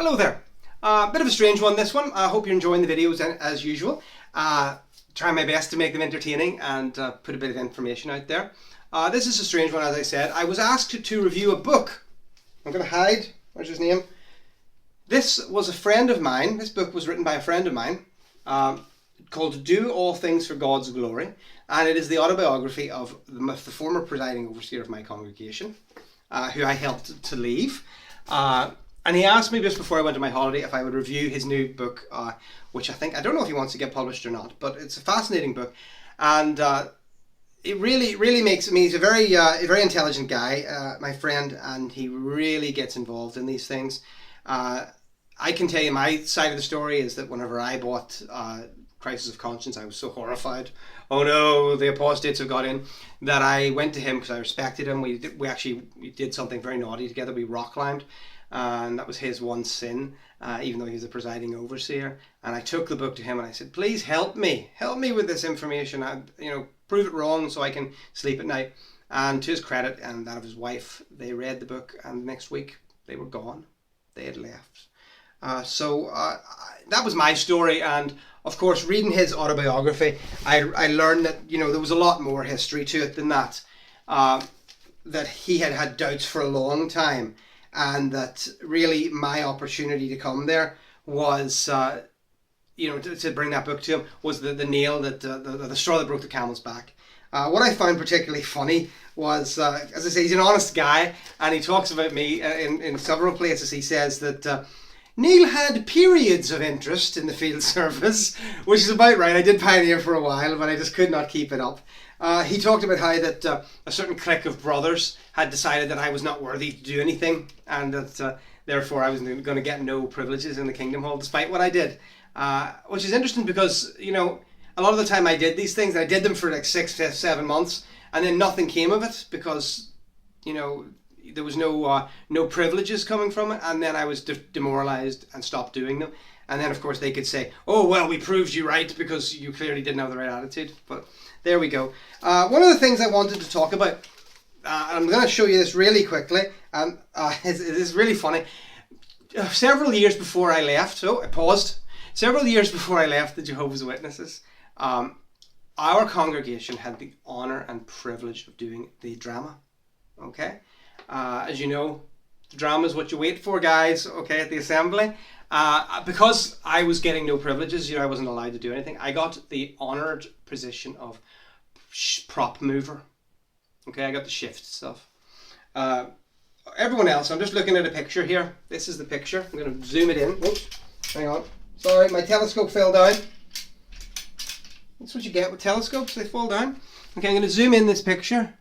Hello there. Bit of a strange one, this one. I hope you're enjoying the videos as usual. Trying my best to make them entertaining and put a bit of information out there. This is a strange one, as I said. I was asked to review a book. I'm going to hide. Where's his name? This was a friend of mine. This book was written by a friend of mine called Do All Things for God's Glory. And it is the autobiography of the former presiding overseer of my congregation, who I helped to leave. And he asked me just before I went to my holiday if I would review his new book, which I don't know if he wants to get published or not, but it's a fascinating book. And it really makes me, he's a very intelligent guy, my friend, and he really gets involved in these things. I can tell you my side of the story is that whenever I bought Crisis of Conscience, I was so horrified. Oh no, the apostates have got in, that I went to him because I respected him. We did something very naughty together. We rock climbed. And that was his one sin, even though he was the presiding overseer. And I took the book to him and I said, please help me with this information. Prove it wrong so I can sleep at night. And to his credit and that of his wife, they read the book, and next week they were gone. They had left. So that was my story. And of course, reading his autobiography, I learned that there was a lot more history to it than that. That he had doubts for a long time. And that really my opportunity to come there was, to bring that book to him, was the nail, the straw that broke the camel's back. What I found particularly funny was, as I say, he's an honest guy, and he talks about me in several places. He says that Neil had periods of interest in the field service, which is about right. I did pioneer for a while, but I just could not keep it up. He talked about how that a certain clique of brothers had decided that I was not worthy to do anything, and that therefore I was going to get no privileges in the Kingdom Hall, despite what I did. Which is interesting because, a lot of the time I did these things, and I did them for like 6 to 7 months, and then nothing came of it because, there was no privileges coming from it, and then I was demoralized and stopped doing them. And then, of course, they could say, oh, well, we proved you right because you clearly didn't have the right attitude. But there we go. One of the things I wanted to talk about, and I'm going to show you this really quickly, and it is really funny. Several years before I left, so I paused. Several years before I left the Jehovah's Witnesses, our congregation had the honor and privilege of doing the drama. Okay? As you know, the drama is what you wait for, guys, okay, at the assembly. Because I was getting no privileges, I wasn't allowed to do anything. I got the honoured position of prop mover. Okay, I got the shift stuff. Everyone else, I'm just looking at a picture here. This is the picture. I'm going to zoom it in. Oops, hang on. Sorry, my telescope fell down. That's what you get with telescopes, they fall down. Okay, I'm going to zoom in this picture.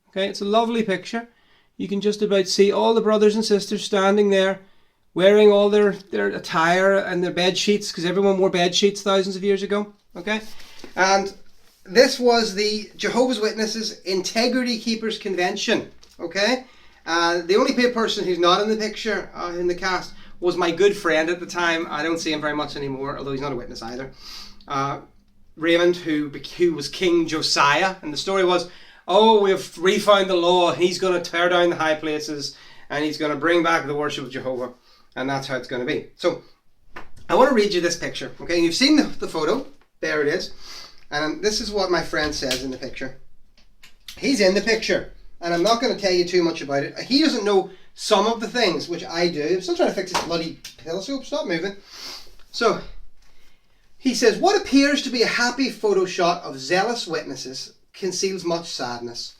Okay, it's a lovely picture. You can just about see all the brothers and sisters standing there, wearing all their attire and their bed sheets, because everyone wore bed sheets thousands of years ago. Okay, and this was the Jehovah's Witnesses Integrity Keepers Convention. Okay, the only person who's not in the picture in the cast was my good friend at the time. I don't see him very much anymore, although he's not a witness either. Raymond, who was King Josiah, and the story was, oh, we've refound the law. He's going to tear down the high places, and he's going to bring back the worship of Jehovah. And that's how it's going to be. So, I want to read you this picture. Okay, you've seen the photo. There it is. And this is what my friend says in the picture. He's in the picture. And I'm not going to tell you too much about it. He doesn't know some of the things, which I do. I'm still trying to fix this bloody telescope. Stop moving. So, he says, what appears to be a happy photo shot of zealous witnesses conceals much sadness.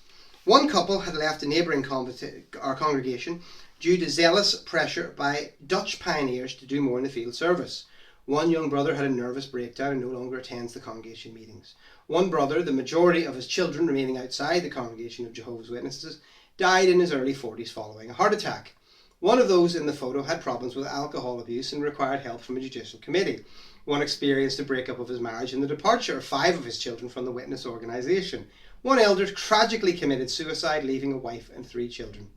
One couple had left a neighbouring congregation due to zealous pressure by Dutch pioneers to do more in the field service. One young brother had a nervous breakdown and no longer attends the congregation meetings. One brother, the majority of his children remaining outside the congregation of Jehovah's Witnesses, died in his early 40s following a heart attack. One of those in the photo had problems with alcohol abuse and required help from a judicial committee. One experienced a breakup of his marriage and the departure of 5 of his children from the witness organisation. One elder tragically committed suicide, leaving a wife and 3 children.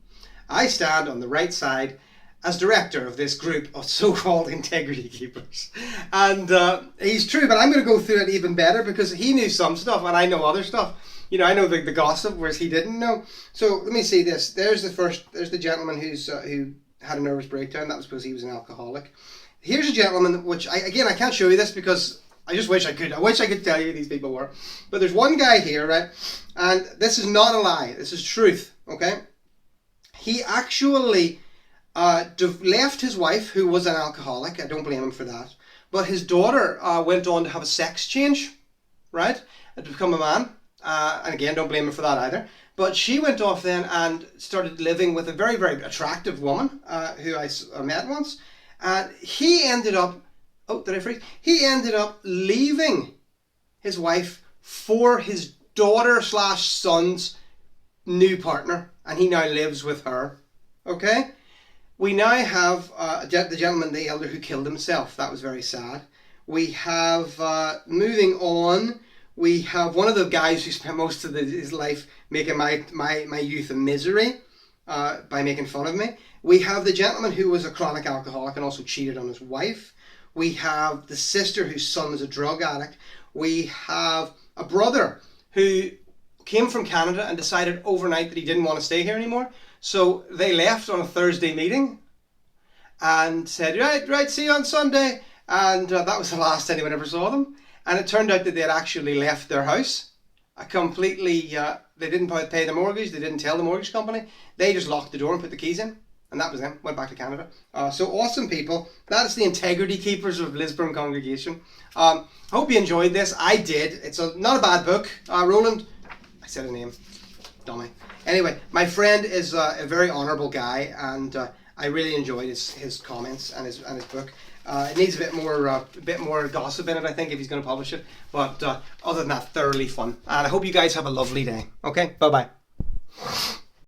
I stand on the right side as director of this group of so-called integrity keepers. And he's true, but I'm going to go through it even better because he knew some stuff and I know other stuff. I know the gossip, whereas he didn't know. So let me see this. There's the gentleman who had a nervous breakdown. That was because he was an alcoholic. Here's a gentleman, which I can't show you this because I just wish I could. I wish I could tell you who these people were. But there's one guy here, right? And this is not a lie. This is truth, okay? He actually left his wife, who was an alcoholic. I don't blame him for that. But his daughter went on to have a sex change, right? And to become a man. And again, don't blame him for that either. But she went off then and started living with a very, very attractive woman who I met once. And he ended up, oh, did I freeze? He ended up leaving his wife for his daughter/son's new partner. And he now lives with her. Okay? We now have the gentleman, the elder, who killed himself. That was very sad. We have, moving on, we have one of the guys who spent most of his life making my youth a misery by making fun of me. We have the gentleman who was a chronic alcoholic and also cheated on his wife. We have the sister whose son was a drug addict. We have a brother who came from Canada and decided overnight that he didn't want to stay here anymore. So they left on a Thursday meeting and said, right, see you on Sunday. And that was the last anyone ever saw them. And it turned out that they had actually left their house completely. They didn't pay the mortgage. They didn't tell the mortgage company. They just locked the door and put the keys in. And that was them. Went back to Canada. So awesome people. That is the integrity keepers of Lisburn congregation. Hope you enjoyed this. I did. It's not a bad book. Roland, I said his name. Dummy. Anyway, my friend is a very honourable guy, and I really enjoyed his comments and his book. It needs a bit more gossip in it, I think, if he's going to publish it. But other than that, thoroughly fun. And I hope you guys have a lovely day. Okay, bye bye.